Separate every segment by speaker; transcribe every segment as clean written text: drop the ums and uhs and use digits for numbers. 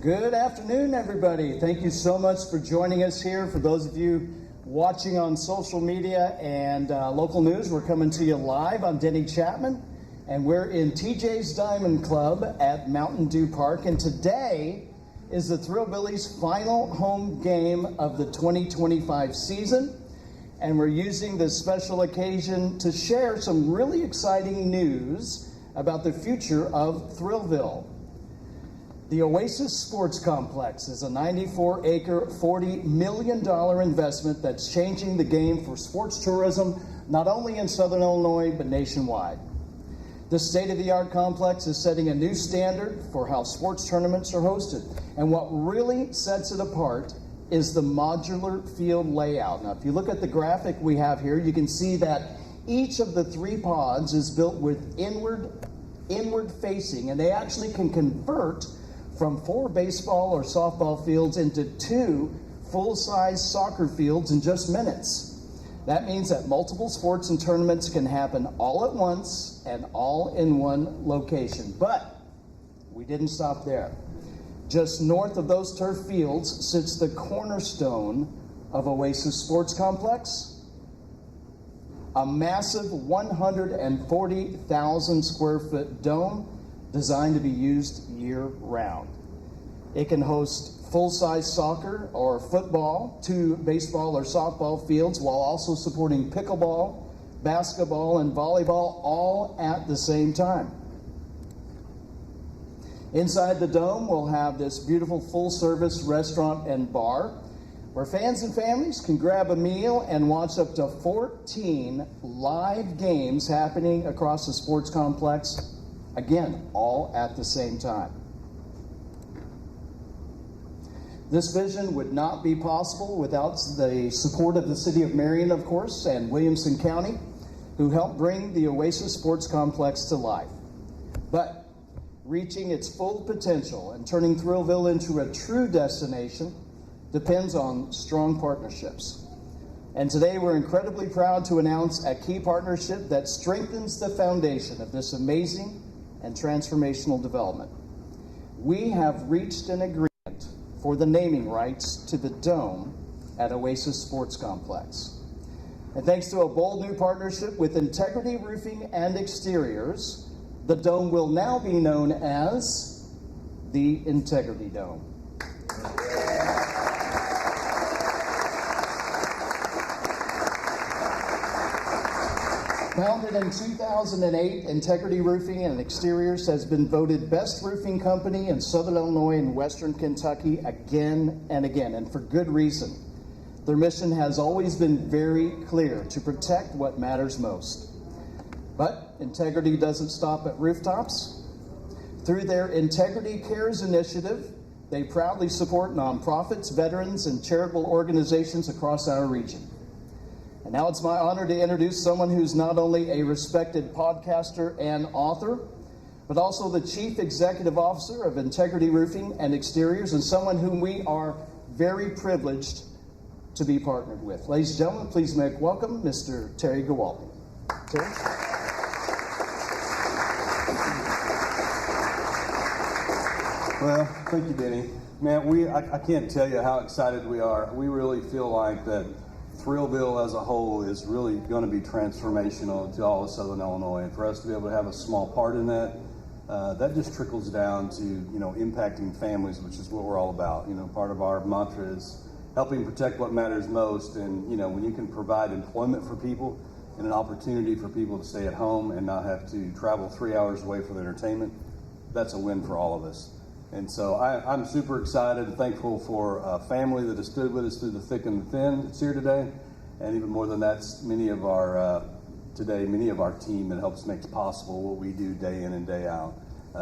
Speaker 1: Good afternoon, everybody. Thank you so much for joining us here. For those of you watching on social media and local news, we're coming to you live. I'm Denny Chapman, and we're in TJ's Diamond Club at Mountain Dew Park. And today is the Thrillbillies' final home game of the 2025 season. And we're using this special occasion to share some really exciting news about the future of Thrillville. The Oasis Sports Complex is a 94-acre, $40 million investment that's changing the game for sports tourism, not only in Southern Illinois, but nationwide. This state-of-the-art complex is setting a new standard for how sports tournaments are hosted. And what really sets it apart is the modular field layout. Now, if you look at the graphic we have here, you can see that each of the 3 pods is built with inward facing, and they actually can convert from 4 baseball or softball fields into 2 full-size soccer fields in just minutes. That means that multiple sports and tournaments can happen all at once and all in one location. But we didn't stop there. Just north of those turf fields sits the cornerstone of Oasis Sports Complex, a massive 140,000 square foot dome designed to be used year-round. It can host full-size soccer or football, 2 baseball or softball fields, while also supporting pickleball, basketball, and volleyball all at the same time. Inside the dome, we'll have this beautiful full-service restaurant and bar where fans and families can grab a meal and watch up to 14 live games happening across the sports complex. Again, all at the same time. This vision would not be possible without the support of the City of Marion, of course, and Williamson County, who helped bring the Oasis Sports Complex to life. But reaching its full potential and turning Thrillville into a true destination depends on strong partnerships. And today we're incredibly proud to announce a key partnership that strengthens the foundation of this amazing and transformational development. We have reached an agreement for the naming rights to the dome at Oasis Sports Complex. And thanks to a bold new partnership with Integrity Roofing and Exteriors, the dome will now be known as the Integrity Dome. Founded in 2008, Integrity Roofing and Exteriors has been voted best roofing company in Southern Illinois and Western Kentucky again and again, and for good reason. Their mission has always been very clear: to protect what matters most. But integrity doesn't stop at rooftops. Through their Integrity Cares initiative, they proudly support nonprofits, veterans, and charitable organizations across our region. And now it's my honor to introduce someone who's not only a respected podcaster and author, but also the Chief Executive Officer of Integrity Roofing and Exteriors, and someone whom we are very privileged to be partnered with. Ladies and gentlemen, please make welcome Mr. Terry Gawaldi. Terry?
Speaker 2: Well, thank you, Denny. Man, I can't tell you how excited we are. We really feel like that Thrillville as a whole is really going to be transformational to all of Southern Illinois, and for us to be able to have a small part in that, that just trickles down to, impacting families, which is what we're all about. Part of our mantra is helping protect what matters most, and when you can provide employment for people and an opportunity for people to stay at home and not have to travel 3 hours away for their entertainment, that's a win for all of us. And so I'm super excited and thankful for a family that has stood with us through the thick and the thin that's here today. And even more than that, many of our team that helps make possible what we do day in and day out.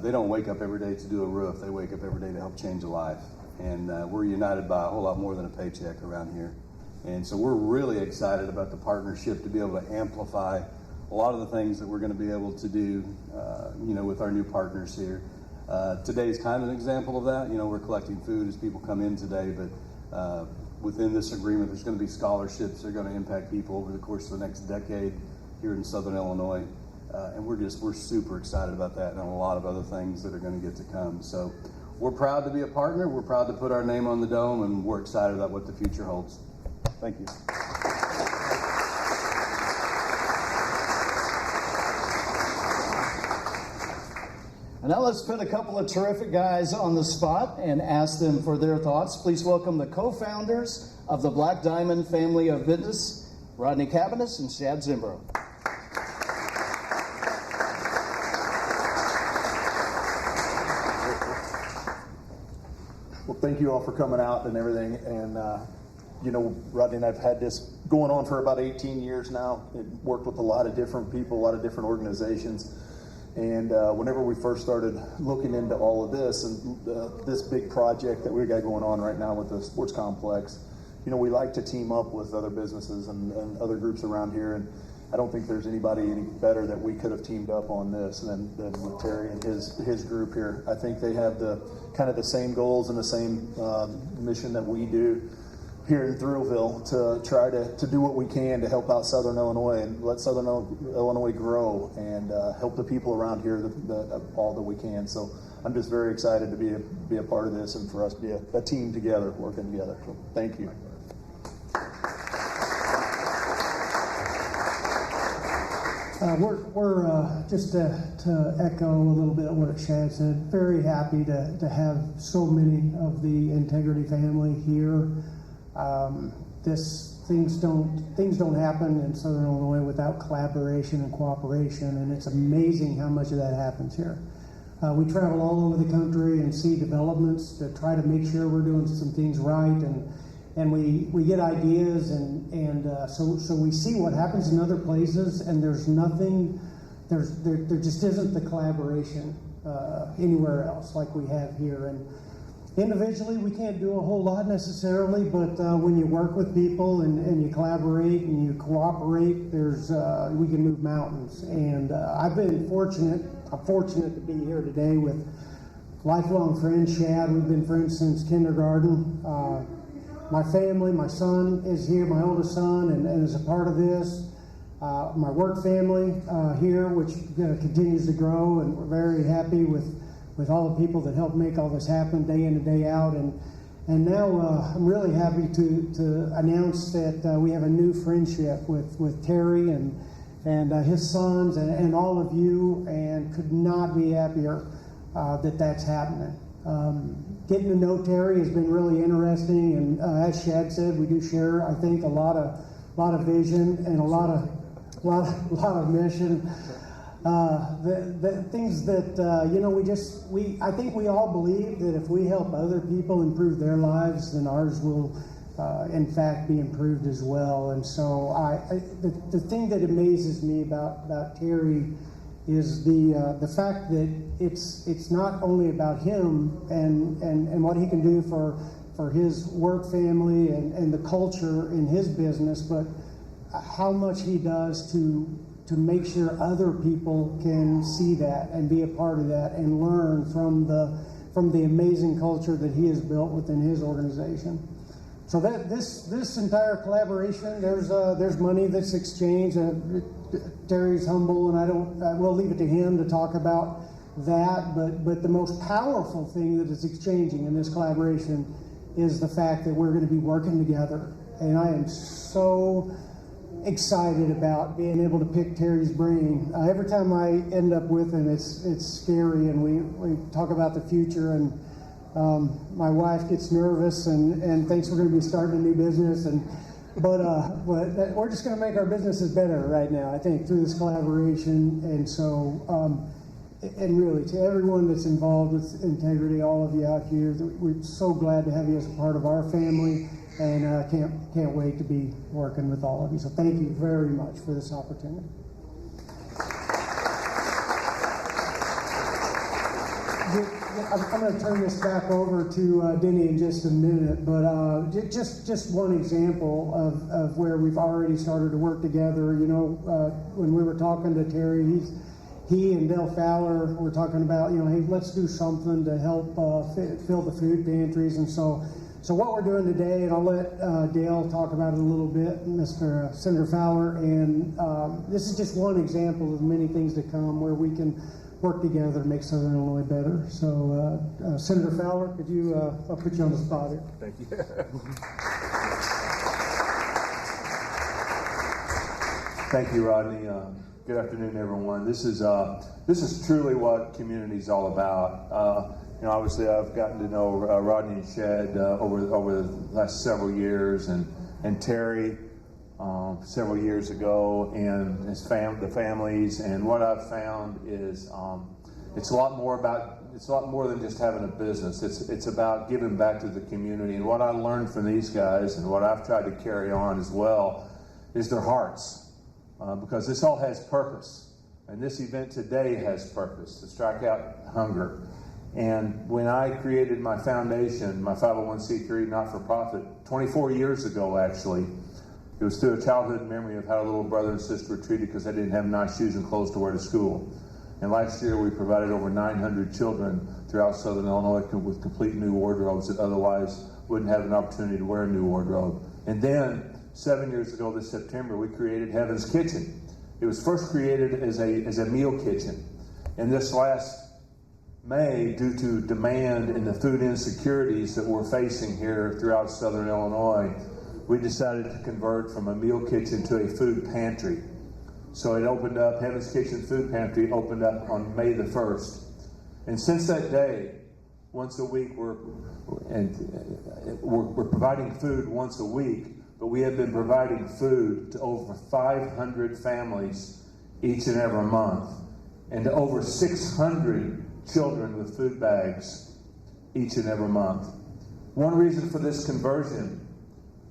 Speaker 2: They don't wake up every day to do a roof. They wake up every day to help change a life. And we're united by a whole lot more than a paycheck around here. And so we're really excited about the partnership to be able to amplify a lot of the things that we're going to be able to do, with our new partners here. Today's kind of an example of that. We're collecting food as people come in today, but within this agreement, there's going to be scholarships that are going to impact people over the course of the next decade here in Southern Illinois. And we're super excited about that and a lot of other things that are going to get to come. So we're proud to be a partner. We're proud to put our name on the dome, and we're excited about what the future holds. Thank you.
Speaker 1: And now let's put a couple of terrific guys on the spot and ask them for their thoughts. Please welcome the co-founders of the Black Diamond family of business, Rodney Cabanis and Shad Zimbro.
Speaker 3: Well, thank you all for coming out and everything. And, you know, Rodney and I've had this going on for about 18 years now. It worked with a lot of different people, a lot of different organizations. And whenever we first started looking into all of this and this big project that we got going on right now with the sports complex, you know, we like to team up with other businesses and other groups around here. And I don't think there's anybody any better that we could have teamed up on this than with Terry and his group here. I think they have the kind of the same goals and the same mission that we do here in Thrillville, to try to do what we can to help out Southern Illinois and let Southern Illinois grow and help the people around here all that we can. So I'm just very excited to be a part of this and for us to be a team together, working together. So thank you.
Speaker 4: We're just to echo a little bit what Shad said, very happy to have so many of the Integrity family here. Things don't happen in Southern Illinois without collaboration and cooperation, and it's amazing how much of that happens here. We travel all over the country and see developments to try to make sure we're doing some things right, and we get ideas, and so we see what happens in other places, and there just isn't the collaboration anywhere else like we have here. And individually, we can't do a whole lot necessarily, but when you work with people and you collaborate and you cooperate, we can move mountains. And I'm fortunate to be here today with lifelong friend Shad. We've been friends since kindergarten. My family, my son is here, my oldest son, and is a part of this. My work family here, which continues to grow, and we're very happy with all the people that help make all this happen day in and day out. And now I'm really happy to announce that we have a new friendship with Terry and his sons and all of you, and could not be happier that that's happening. Getting to know Terry has been really interesting, and as Shad said, we do share, I think, a lot of vision and a lot of mission. The things that I think we all believe that if we help other people improve their lives, then ours will in fact be improved as well. And so the thing that amazes me about Terry is the fact that it's not only about him and what he can do for his work family and the culture in his business, but how much he does to make sure other people can see that and be a part of that and learn from the amazing culture that he has built within his organization. So that this entire collaboration, there's money that's exchanged. Terry's humble, and we'll leave it to him to talk about that. But the most powerful thing that is exchanging in this collaboration is the fact that we're going to be working together. And I am so excited about being able to pick Terry's brain. Every time I end up with him, it's scary, and we talk about the future, and my wife gets nervous and thinks we're going to be starting a new business, but we're just going to make our businesses better right now, I think, through this collaboration. And so and really, to everyone that's involved with Integrity, all of you out here, we're so glad to have you as a part of our family, and can't wait to be working with all of you. So thank you very much for this opportunity. I'm going to turn this back over to Denny in just a minute, but just one example of where we've already started to work together. You know, when we were talking to Terry, he and Dale Fowler were talking about, hey, let's do something to help fill the food pantries. And so what we're doing today, and I'll let Dale talk about it a little bit, Senator Fowler, and this is just one example of many things to come where we can work together to make Southern Illinois better. So, Senator Fowler, could you, I'll put you on the spot here.
Speaker 5: Thank you. Thank you, Rodney. Good afternoon, everyone. This is truly what community is all about. Obviously, I've gotten to know Rodney and Shed over the last several years, and Terry several years ago, and the families. And what I've found is it's a lot more than just having a business. It's about giving back to the community. And what I learned from these guys, and what I've tried to carry on as well, is their hearts, because this all has purpose. And this event today has purpose, to strike out hunger. And when I created my foundation, my 501c3 not-for-profit, 24 years ago actually, it was through a childhood memory of how a little brother and sister were treated because they didn't have nice shoes and clothes to wear to school. And last year we provided over 900 children throughout Southern Illinois with complete new wardrobes that otherwise wouldn't have an opportunity to wear a new wardrobe. And then 7 years ago this September, we created Heaven's Kitchen. It was first created as a meal kitchen. And this last May, due to demand and the food insecurities that we're facing here throughout Southern Illinois, we decided to convert from a meal kitchen to a food pantry. So it opened up, Heaven's Kitchen Food Pantry opened up on May the 1st. And since that day, once a week, we're providing food once a week, but we have been providing food to over 500 families each and every month, and to over 600 children with food bags each and every month. One reason for this conversion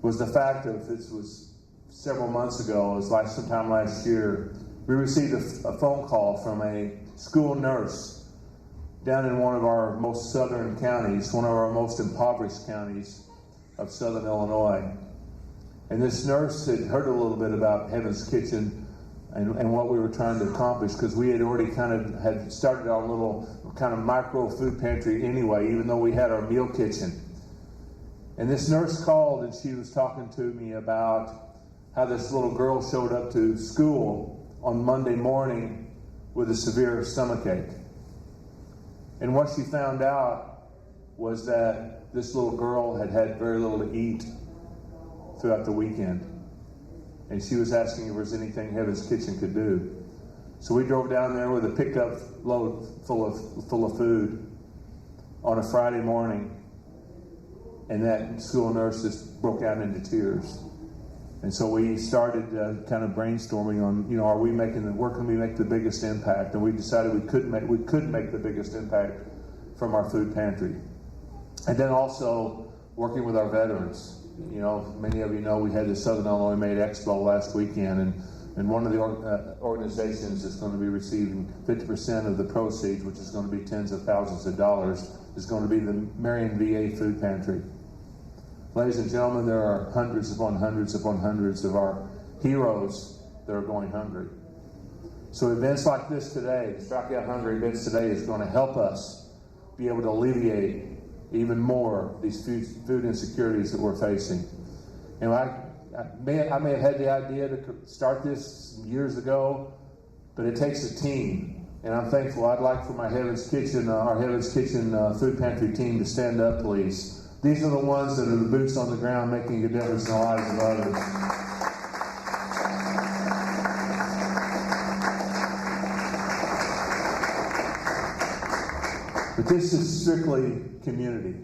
Speaker 5: was the fact of, this was several months ago, it was sometime last year, we received a phone call from a school nurse down in one of our most southern counties, one of our most impoverished counties of Southern Illinois. And this nurse had heard a little bit about Heaven's Kitchen and what we were trying to accomplish, because we had already had started our little kind of micro food pantry anyway, even though we had our meal kitchen. And this nurse called, and she was talking to me about how this little girl showed up to school on Monday morning with a severe stomachache. And what she found out was that this little girl had had very little to eat throughout the weekend. And she was asking if there was anything Heaven's Kitchen could do. So we drove down there with a pickup load full of food on a Friday morning, and that school nurse just broke out into tears. And so we started kind of brainstorming on, where can we make the biggest impact? And we decided we could make the biggest impact from our food pantry. And then also working with our veterans. Many of you know we had the Southern Illinois Made Expo last weekend, and one of the organizations that's going to be receiving 50% of the proceeds, which is going to be tens of thousands of dollars, is going to be the Marion VA Food Pantry. Ladies and gentlemen, there are hundreds upon hundreds upon hundreds of our heroes that are going hungry. So events like this today, Strike Out Hunger events today, is going to help us be able to alleviate even more these food insecurities that we're facing. And I may have had the idea to start this years ago, but it takes a team. And I'm thankful. I'd like for my Heaven's Kitchen, our Heaven's Kitchen food pantry team to stand up, please. These are the ones that are the boots on the ground making a difference in the lives of others. But this is strictly community.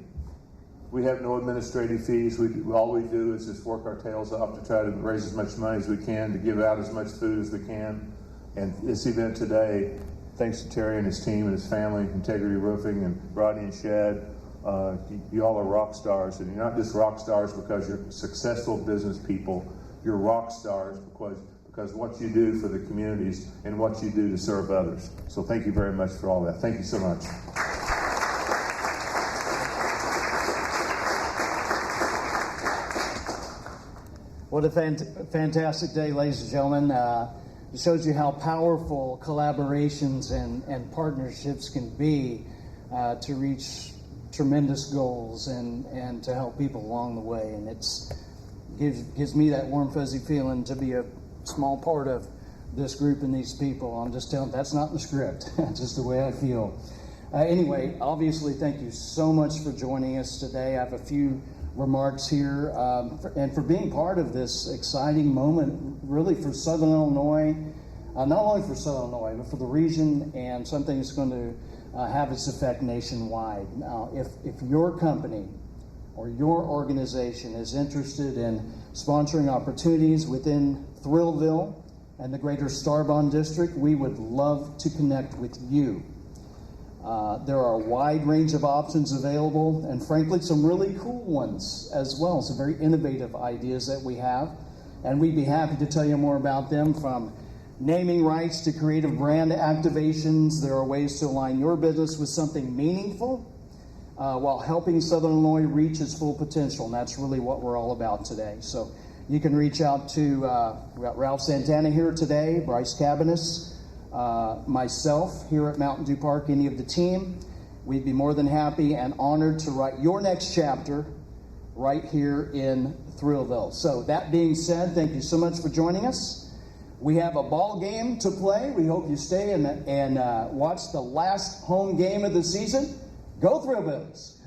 Speaker 5: We have no administrative fees. All we do is just work our tails off to try to raise as much money as we can, to give out as much food as we can. And this event today, thanks to Terry and his team and his family, Integrity Roofing and Rodney and Shed, you all are rock stars. And you're not just rock stars because you're successful business people. You're rock stars because what you do for the communities and what you do to serve others. So thank you very much for all that. Thank you so much.
Speaker 1: What a fantastic day, ladies and gentlemen. It shows you how powerful collaborations and partnerships can be to reach tremendous goals and to help people along the way. And gives me that warm, fuzzy feeling to be a small part of this group and these people. I'm just telling, that's not in the script. That's just the way I feel. Anyway, obviously, thank you so much for joining us today. I have a few remarks here, and for being part of this exciting moment, really for Southern Illinois, not only for Southern Illinois, but for the region, and something that's going to have its effect nationwide. Now, if your company or your organization is interested in sponsoring opportunities within Thrillville and the greater Starbond District, we would love to connect with you. There are a wide range of options available, and frankly, some really cool ones as well. Some very innovative ideas that we have, and we'd be happy to tell you more about them, from naming rights to creative brand activations. There are ways to align your business with something meaningful while helping Southern Illinois reach its full potential, and that's really what we're all about today. So you can reach out to we got Ralph Santana here today, Bryce Cabanis, myself here at Mountain Dew Park, any of the team. We'd be more than happy and honored to write your next chapter right here in Thrillville. So that being said, thank you so much for joining us. We have a ball game to play. We hope you stay and watch the last home game of the season. Go Thrillbillies!